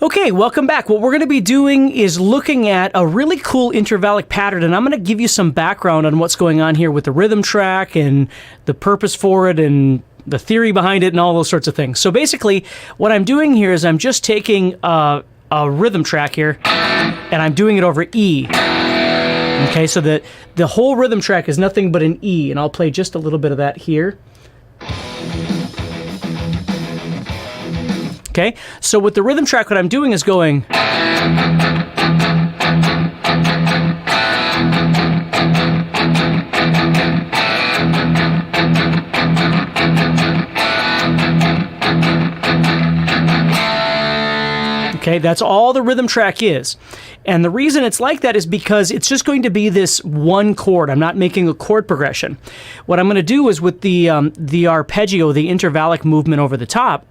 Okay, welcome back. What we're going to be doing is looking at a really cool intervallic pattern, and I'm going to give you some background on what's going on here with the rhythm track and the purpose for it and the theory behind it and all those sorts of things. So basically, what I'm doing here is I'm just taking a rhythm track here, and I'm doing it over E. Okay, so the whole rhythm track is nothing but an E, and I'll play just a little bit of that here. Okay, so with the rhythm track, what I'm doing is going. Okay, that's all the rhythm track is. And the reason it's like that is because it's just going to be this one chord. I'm not making a chord progression. What I'm going to do is with the arpeggio, the intervallic movement over the top,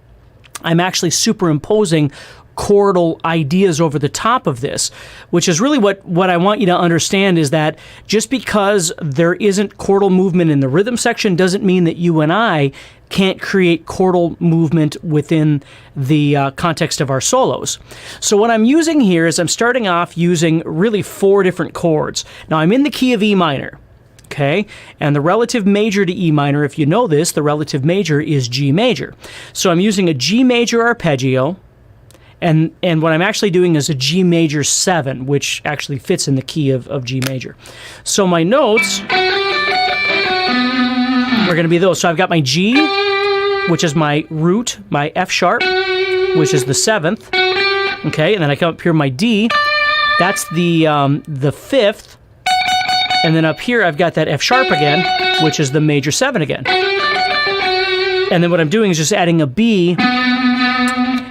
I'm actually superimposing chordal ideas over the top of this, which is really what I want you to understand is that just because there isn't chordal movement in the rhythm section doesn't mean that you and I can't create chordal movement within the context of our solos. So what I'm using here is I'm starting off using really 4 different chords. Now I'm in the key of E minor. Okay, and the relative major to E minor, if you know this, the relative major is G major. So I'm using a G major arpeggio, and what I'm actually doing is a G major 7, which actually fits in the key of G major. So my notes are going to be those. So I've got my G, which is my root, my F sharp, which is the 7th. Okay, and then I come up here, my D, that's the 5th. And then up here, I've got that F sharp again, which is the major 7 again. And then what I'm doing is just adding a B.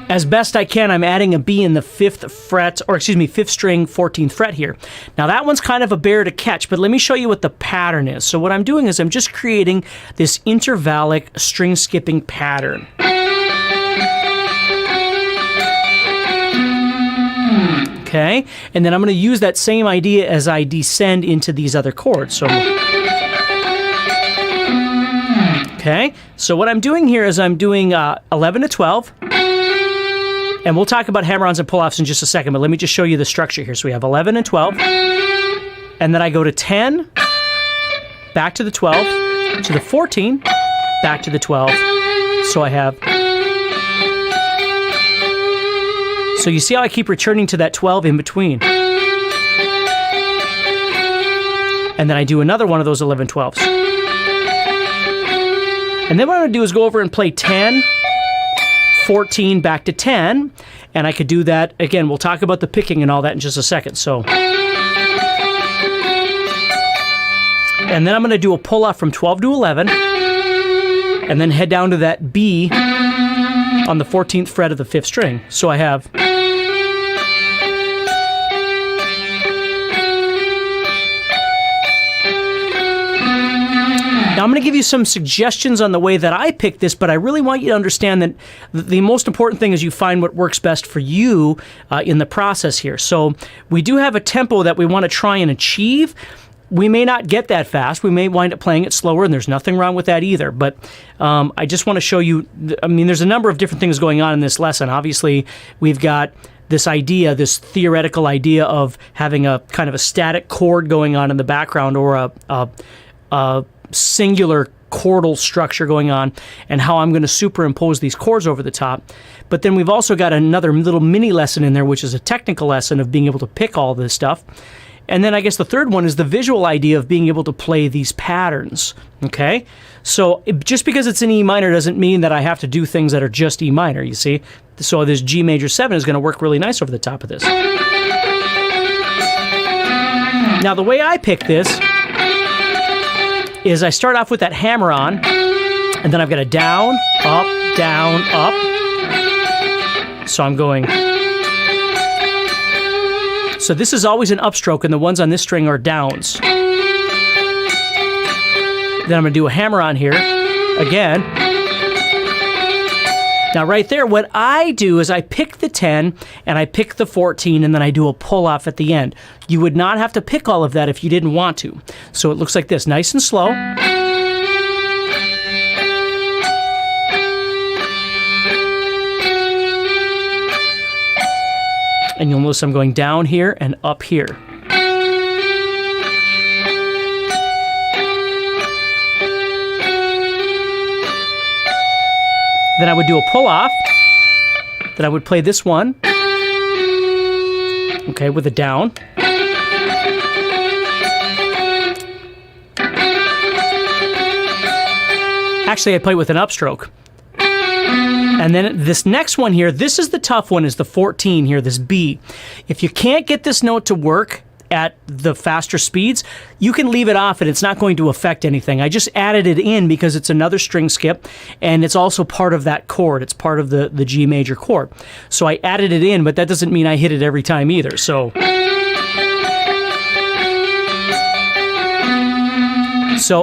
As best I can, I'm adding a B in the 5th fret, or excuse me, 5th string, 14th fret here. Now that one's kind of a bear to catch, but let me show you what the pattern is. So what I'm doing is I'm just creating this intervallic string skipping pattern. Okay, and then I'm going to use that same idea as I descend into these other chords. So, okay, so what I'm doing here is I'm doing 11 to 12, and we'll talk about hammer-ons and pull-offs in just a second, but let me just show you the structure here. So we have 11 and 12, and then I go to 10, back to the 12, to the 14, back to the 12, so I have... So you see how I keep returning to that 12 in between. And then I do another one of those 11 12s. And then what I'm going to do is go over and play 10, 14, back to 10. And I could do that, again, we'll talk about the picking and all that in just a second. So, and then I'm going to do a pull-off from 12 to 11. And then head down to that B on the 14th fret of the 5th string. So I have... Now I'm going to give you some suggestions on the way that I pick this, but I really want you to understand that the most important thing is you find what works best for you in the process here. So we do have a tempo that we want to try and achieve. We may not get that fast. We may wind up playing it slower, and there's nothing wrong with that either. But I just want to show you, I mean, there's a number of different things going on in this lesson. Obviously, we've got this idea, this theoretical idea of having a kind of a static chord going on in the background or a singular chordal structure going on, and how I'm going to superimpose these chords over the top. But then we've also got another little mini lesson in there, which is a technical lesson of being able to pick all this stuff. And then I guess the third one is the visual idea of being able to play these patterns, okay? So just because it's in E minor doesn't mean that I have to do things that are just E minor, you see? So this G major 7 is going to work really nice over the top of this. Now the way I pick this is I start off with that hammer-on, and then I've got a down, up, up. So I'm going... So this is always an upstroke, and the ones on this string are downs. Then I'm going to do a hammer-on here, again. Now right there, what I do is I pick the 10, and I pick the 14, and then I do a pull-off at the end. You would not have to pick all of that if you didn't want to. So it looks like this, nice and slow. And you'll notice I'm going down here and up here. Then I would do a pull-off. Then I would play this one. Okay, with a down. Actually, I play with an upstroke. And then this next one here, this is the tough one, is the 14 here, this B. If you can't get this note to work at the faster speeds, you can leave it off and it's not going to affect anything. I just added it in because it's another string skip and it's also part of that chord. It's part of the G major chord. So I added it in, but that doesn't mean I hit it every time either. So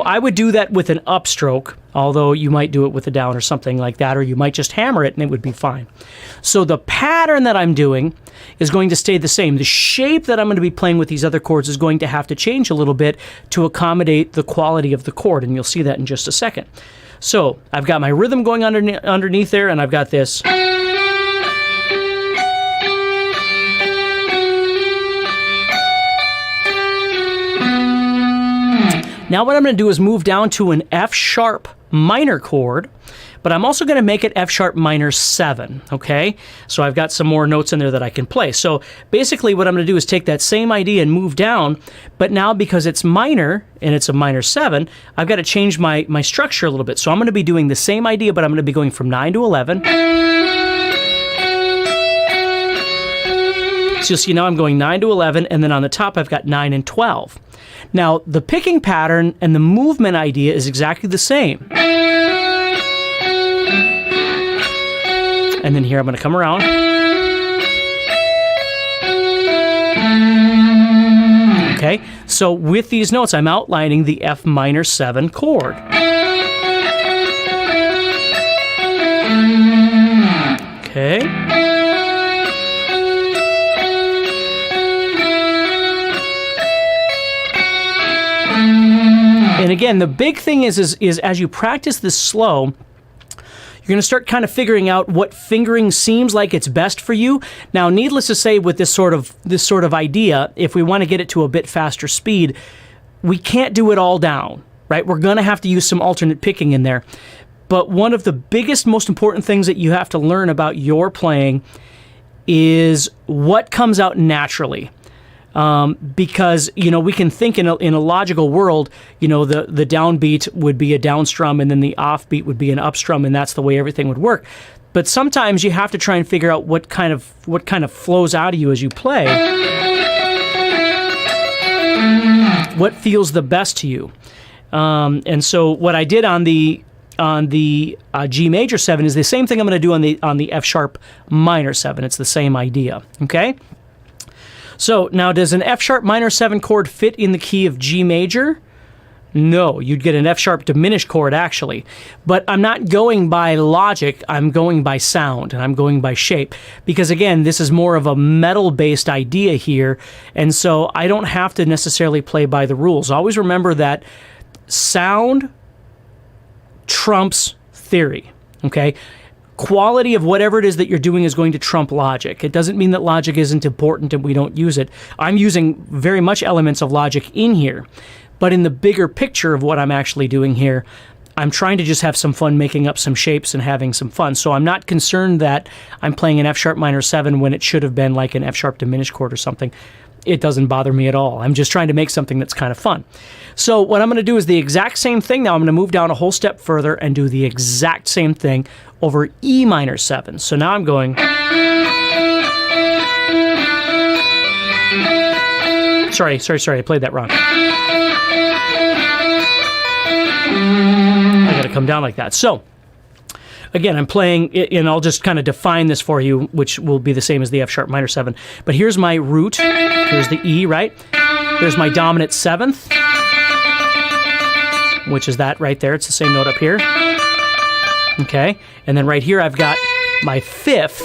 I would do that with an upstroke, although you might do it with a down or something like that, or you might just hammer it and it would be fine. So the pattern that I'm doing is going to stay the same. The shape that I'm going to be playing with these other chords is going to have to change a little bit to accommodate the quality of the chord, and you'll see that in just a second. So I've got my rhythm going underneath there, and I've got this. Now what I'm going to do is move down to an F sharp minor chord, but I'm also going to make it F sharp minor 7, okay? So I've got some more notes in there that I can play. So basically what I'm going to do is take that same idea and move down, but now because it's minor and it's a minor 7, I've got to change my structure a little bit. So I'm going to be doing the same idea, but I'm going to be going from 9 to 11. So you'll see now I'm going 9 to 11, and then on the top I've got 9 and 12. Now, the picking pattern and the movement idea is exactly the same. And then here I'm going to come around. Okay, so with these notes, I'm outlining the F minor 7 chord. Okay. And again, the big thing is as you practice this slow, you're going to start kind of figuring out what fingering seems like it's best for you. Now, needless to say, with this sort of idea, if we want to get it to a bit faster speed, we can't do it all down, right? We're going to have to use some alternate picking in there. But one of the biggest, most important things that you have to learn about your playing is what comes out naturally. Because, you know, we can think in a logical world, you know, the downbeat would be a down strum and then the offbeat would be an up strum, and that's the way everything would work. But sometimes you have to try and figure out what kind of flows out of you as you play. What feels the best to you. And so what I did on the G major 7 is the same thing I'm going to do on the F sharp minor 7. It's the same idea, okay? So now, does an F sharp minor 7 chord fit in the key of G major? No, you'd get an F sharp diminished chord actually. But I'm not going by logic, I'm going by sound, and I'm going by shape. Because again, this is more of a metal-based idea here, and so I don't have to necessarily play by the rules. Always remember that sound trumps theory, okay? Quality of whatever it is that you're doing is going to trump logic. It doesn't mean that logic isn't important and we don't use it. I'm using very much elements of logic in here, but in the bigger picture of what I'm actually doing here, I'm trying to just have some fun making up some shapes and having some fun. So I'm not concerned that I'm playing an F sharp minor 7 when it should have been like an F sharp diminished chord or something. It doesn't bother me at all. I'm just trying to make something that's kind of fun. So what I'm going to do is the exact same thing. Now I'm going to move down a whole step further and do the exact same thing over E minor 7. So now I'm going... Sorry, I played that wrong. I got to come down like that. So... Again, I'm playing, and I'll just kind of define this for you, which will be the same as the F sharp minor 7. But here's my root. Here's the E, right? There's my dominant 7th, which is that right there. It's the same note up here. Okay. And then right here, I've got my 5th.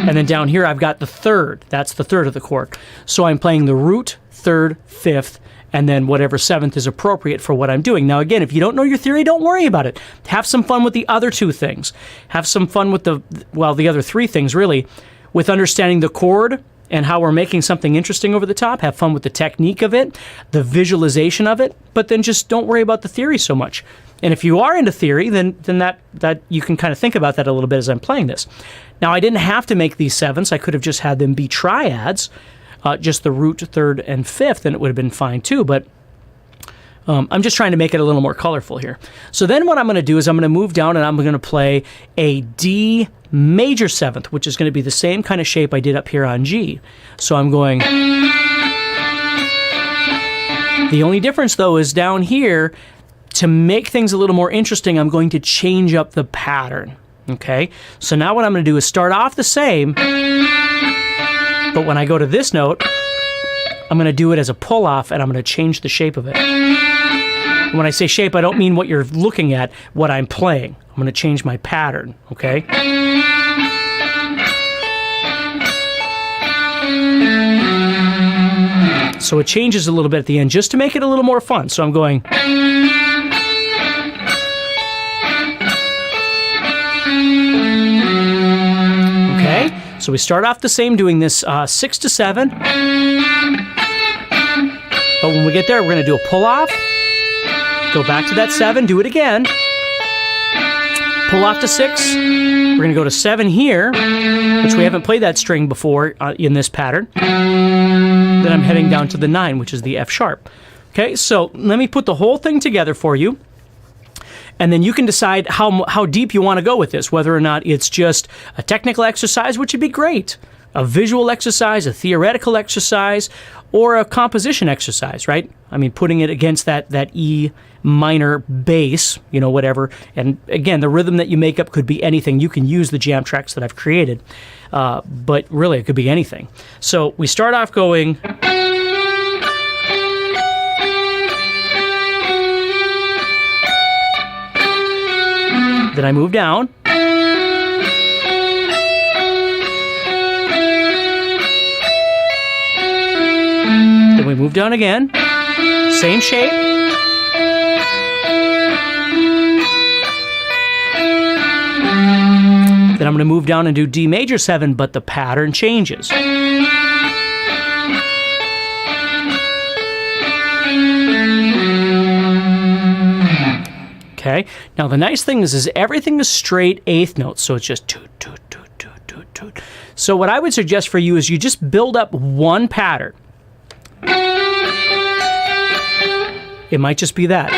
And then down here, I've got the 3rd. That's the 3rd of the chord. So I'm playing the root, 3rd, 5th, and then whatever 7th is appropriate for what I'm doing. Now, again, if you don't know your theory, don't worry about it. Have some fun with the other 2 things. Have some fun with the other 3 things, really. with understanding the chord and how we're making something interesting over the top. Have fun with the technique of it, the visualization of it, but then just don't worry about the theory so much. And if you are into theory, then that you can kind of think about that a little bit as I'm playing this. Now, I didn't have to make these sevenths. I could have just had them be triads, just the root, third, and fifth, and it would have been fine too, but I'm just trying to make it a little more colorful here. So then what I'm going to do is I'm going to move down and I'm going to play a D major seventh, which is going to be the same kind of shape I did up here on G. So I'm going... The only difference, though, is down here, to make things a little more interesting, I'm going to change up the pattern, okay? So now what I'm going to do is start off the same, but when I go to this note, I'm going to do it as a pull-off, and I'm going to change the shape of it. When I say shape, I don't mean what you're looking at, what I'm playing. I'm going to change my pattern, okay? So it changes a little bit at the end, just to make it a little more fun. So I'm going... Okay, so we start off the same, doing this 6 to 7. But when we get there, we're going to do a pull-off. Go back to that 7, do it again. Pull off to 6. We're going to go to 7 here, which we haven't played that string before in this pattern. Then I'm heading down to the 9, which is the F sharp. Okay, so let me put the whole thing together for you. And then you can decide how deep you want to go with this, whether or not it's just a technical exercise, which would be great, a visual exercise, a theoretical exercise, or a composition exercise, right? I mean, putting it against that E minor bass, you know, whatever. And again, the rhythm that you make up could be anything. You can use the jam tracks that I've created, but really it could be anything. So we start off going... Then I move down. Then we move down again. Same shape. Then I'm going to move down and do D major 7, but the pattern changes. Okay. Now the nice thing is everything is straight eighth notes, so it's just toot, toot, toot, toot, toot, toot. So what I would suggest for you is you just build up one pattern. It might just be that.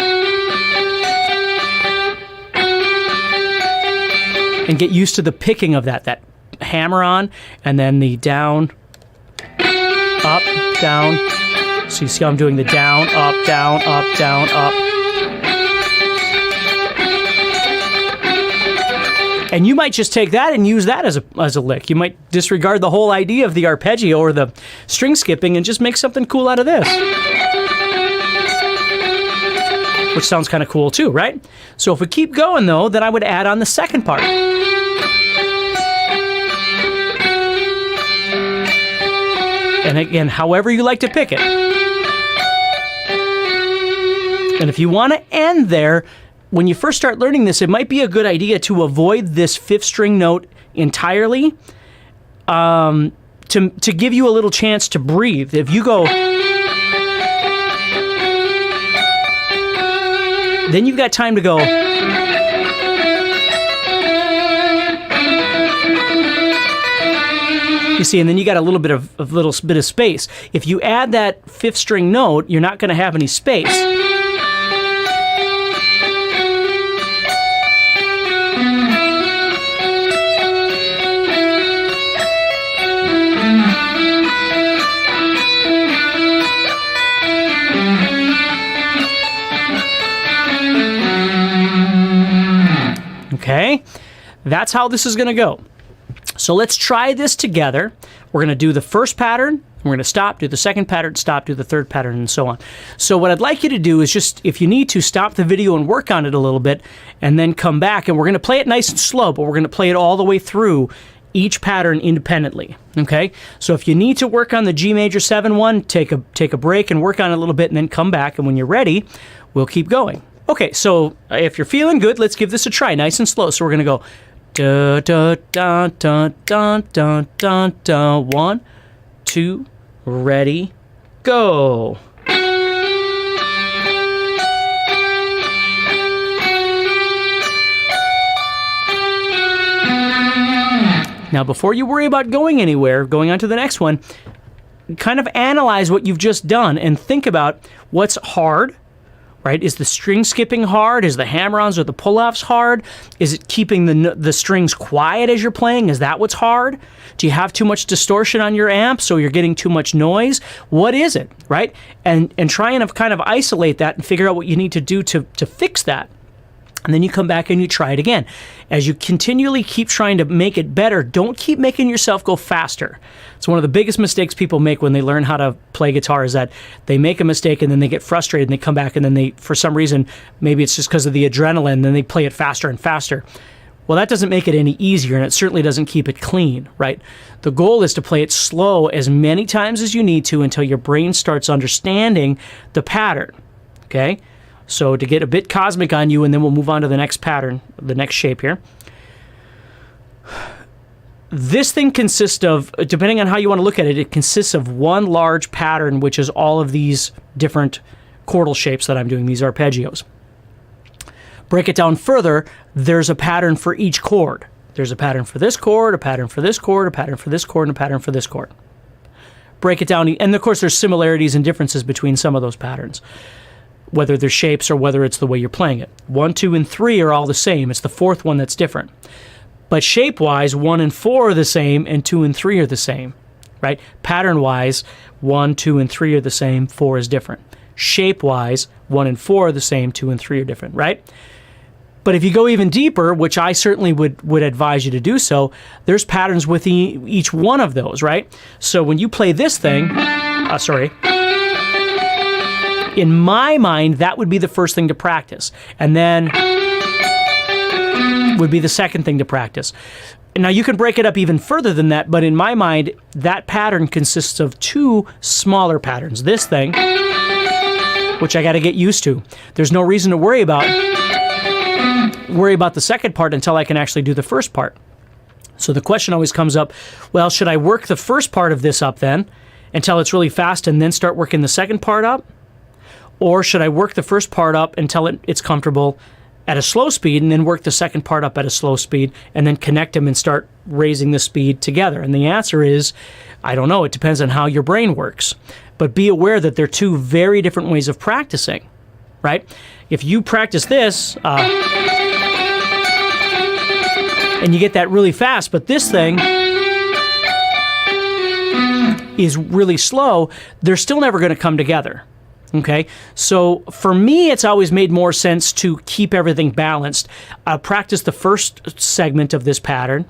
And get used to the picking of that hammer on, and then the down, up, down. So you see how I'm doing the down, up, down, up, down, up. And you might just take that and use that as a lick. You might disregard the whole idea of the arpeggio or the string skipping and just make something cool out of this. Which sounds kind of cool too, right? So if we keep going though, then I would add on the second part. And again, however you like to pick it. And if you want to end there, when you first start learning this, it might be a good idea to avoid this fifth string note entirely, to give you a little chance to breathe. If you go, then you've got time to go. You see, and then you got a little bit of space. If you add that fifth string note, you're not going to have any space. Okay, that's how this is going to go. So let's try this together. We're going to do the first pattern, we're going to stop, do the second pattern, stop, do the third pattern, and so on. So what I'd like you to do is just, if you need to, stop the video and work on it a little bit, and then come back, and we're going to play it nice and slow, but we're going to play it all the way through each pattern independently, okay? So if you need to work on the G major 7 one, take a break and work on it a little bit, and then come back, and when you're ready, we'll keep going. Okay, so if you're feeling good, let's give this a try, nice and slow. So we're going to go Da, da, da, da, da, da, da, da. 1, 2, ready, go. Now, before you worry about going anywhere, going on to the next one, kind of analyze what you've just done and think about what's hard, right? Is the string skipping hard? Is the hammer-ons or the pull-offs hard? Is it keeping the strings quiet as you're playing? Is that what's hard? Do you have too much distortion on your amp so you're getting too much noise? What is it, right? And try and kind of isolate that and figure out what you need to do to fix that. And then you come back and you try it again. As you continually keep trying to make it better, don't keep making yourself go faster. It's one of the biggest mistakes people make when they learn how to play guitar is that they make a mistake and then they get frustrated and they come back and then they, for some reason, maybe it's just because of the adrenaline, then they play it faster and faster. Well, that doesn't make it any easier, and it certainly doesn't keep it clean, right? The goal is to play it slow as many times as you need to until your brain starts understanding the pattern, okay? So to get a bit cosmic on you, and then we'll move on to the next pattern, the next shape here. This thing consists of, depending on how you want to look at it, it consists of one large pattern, which is all of these different chordal shapes that I'm doing, these arpeggios. Break it down further, there's a pattern for each chord. There's a pattern for this chord, a pattern for this chord, a pattern for this chord, and a pattern for this chord. Break it down, and of course there's similarities and differences between some of those patterns, whether they're shapes or whether it's the way you're playing it. 1, 2, and 3 are all the same. It's the fourth one that's different. But shape-wise, 1 and 4 are the same, and 2 and 3 are the same, right? Pattern-wise, 1, 2, and 3 are the same, 4 is different. Shape-wise, 1 and 4 are the same, 2 and 3 are different, right? But if you go even deeper, which I certainly would advise you to do so, there's patterns with each one of those, right? So when you play this thing, in my mind, that would be the first thing to practice. And then would be the second thing to practice. Now, you can break it up even further than that, but in my mind, that pattern consists of 2 smaller patterns. This thing, which I got to get used to. There's no reason to worry about the second part until I can actually do the first part. So the question always comes up, well, should I work the first part of this up then until it's really fast and then start working the second part up? Or should I work the first part up until it's comfortable at a slow speed and then work the second part up at a slow speed and then connect them and start raising the speed together? And the answer is, I don't know. It depends on how your brain works. But be aware that they're 2 very different ways of practicing, right? If you practice this, and you get that really fast, but this thing is really slow, they're still never going to come together. Okay, so for me, it's always made more sense to keep everything balanced. I'll practice the first segment of this pattern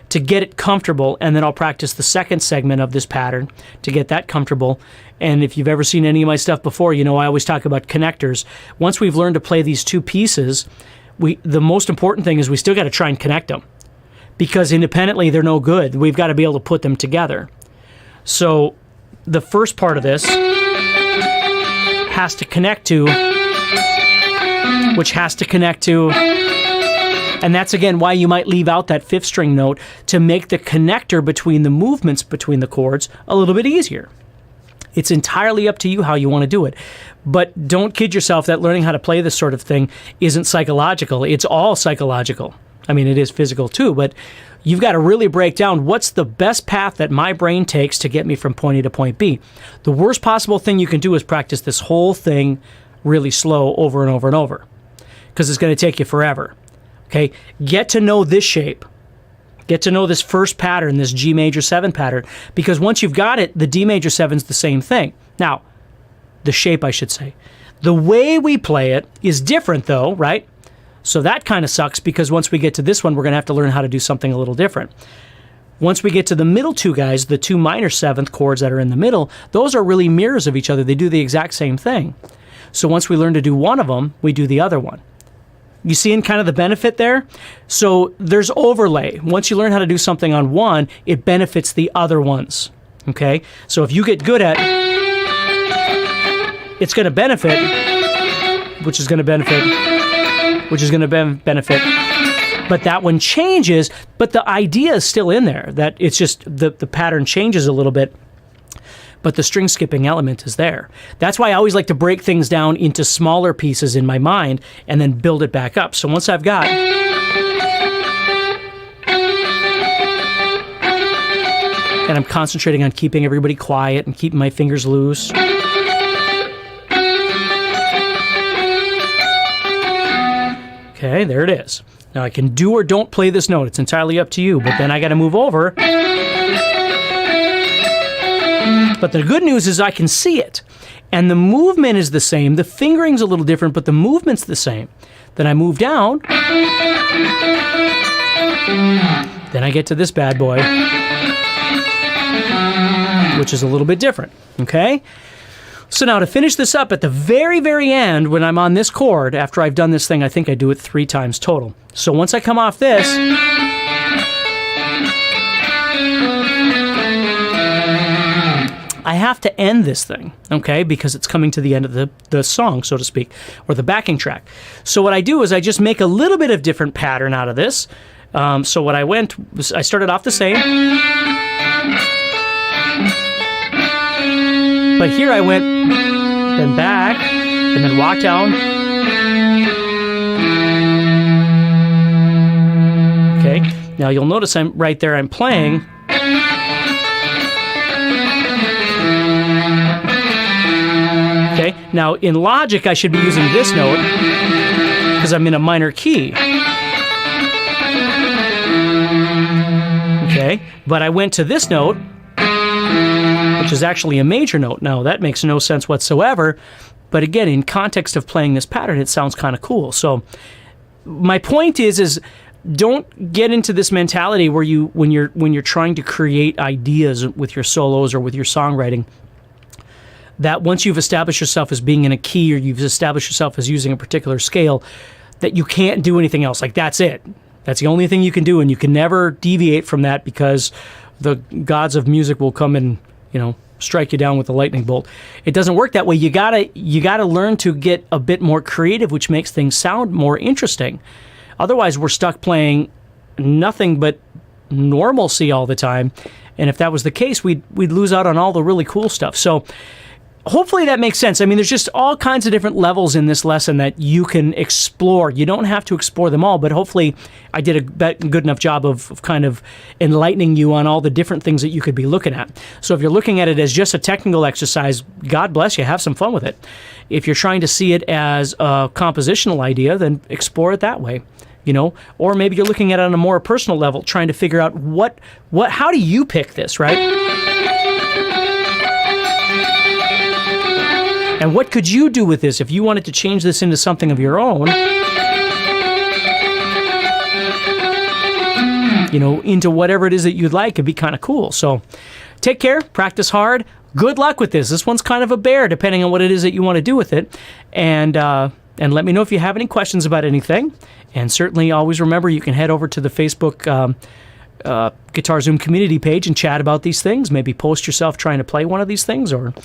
to get it comfortable, and then I'll practice the second segment of this pattern to get that comfortable. And if you've ever seen any of my stuff before, you know I always talk about connectors. Once we've learned to play these 2 pieces, the most important thing is we still got to try and connect them, because independently they're no good. We've got to be able to put them together. So the first part of this has to connect to, which has to connect to, and that's again why you might leave out that 5th string note to make the connector between the movements between the chords a little bit easier. It's entirely up to you how you want to do it. But don't kid yourself that learning how to play this sort of thing isn't psychological. It's all psychological. I mean, it is physical too, but you've got to really break down what's the best path that my brain takes to get me from point A to point B. The worst possible thing you can do is practice this whole thing really slow over and over and over, because it's going to take you forever. Okay? Get to know this shape. Get to know this first pattern, this G major 7 pattern, because once you've got it, the D major 7's the same thing. Now, the shape, I should say. The way we play it is different though, right? So that kind of sucks, because once we get to this one, we're going to have to learn how to do something a little different. Once we get to the middle 2 guys, the 2 minor 7th chords that are in the middle, those are really mirrors of each other. They do the exact same thing. So once we learn to do one of them, we do the other one. You seeing kind of the benefit there? So there's overlay. Once you learn how to do something on one, it benefits the other ones. Okay? So if you get good at, it's going to benefit, which is going to benefit but that one changes, but the idea is still in there. That it's just the pattern changes a little bit, but the string skipping element is there. That's why I always like to break things down into smaller pieces in my mind and then build it back up. So once I've got... and I'm concentrating on keeping everybody quiet and keeping my fingers loose. Okay, there it is. Now I can do or don't play this note. It's entirely up to you, but then I got to move over. But the good news is I can see it. And the movement is the same. The fingering's a little different, but the movement's the same. Then I move down. Then I get to this bad boy, which is a little bit different, okay? So now to finish this up, at the very, very end, when I'm on this chord, after I've done this thing, I think I do it 3 times total. So once I come off this, I have to end this thing, okay, because it's coming to the end of the song, so to speak, or the backing track. So what I do is I just make a little bit of different pattern out of this. So what I started off the same. But here I went, then back, and then walk down. Okay, now you'll notice I'm right there, I'm playing. Okay, now in Logic I should be using this note because I'm in a minor key. Okay, but I went to this note, which is actually a major note. Now, that makes no sense whatsoever, but again, in context of playing this pattern, it sounds kind of cool. So my point is don't get into this mentality where when you're trying to create ideas with your solos or with your songwriting, that once you've established yourself as being in a key or you've established yourself as using a particular scale, that you can't do anything else. Like, that's it. That's the only thing you can do, and you can never deviate from that because the gods of music will come and, strike you down with a lightning bolt. It doesn't work that way. You gotta learn to get a bit more creative, which makes things sound more interesting. Otherwise, we're stuck playing nothing but normalcy all the time, and if that was the case, we'd lose out on all the really cool stuff. So hopefully that makes sense. I mean, there's just all kinds of different levels in this lesson that you can explore. You don't have to explore them all, but hopefully I did a good enough job of kind of enlightening you on all the different things that you could be looking at. So if you're looking at it as just a technical exercise, God bless you, have some fun with it. If you're trying to see it as a compositional idea, then explore it that way. Or maybe you're looking at it on a more personal level, trying to figure out how do you pick this, right? And what could you do with this if you wanted to change this into something of your own? Into whatever it is that you'd like. It'd be kind of cool. So take care, practice hard. Good luck with this. This one's kind of a bear, depending on what it is that you want to do with it. And let me know if you have any questions about anything. And certainly always remember you can head over to the Facebook GuitarZoom community page and chat about these things. Maybe post yourself trying to play one of these things, or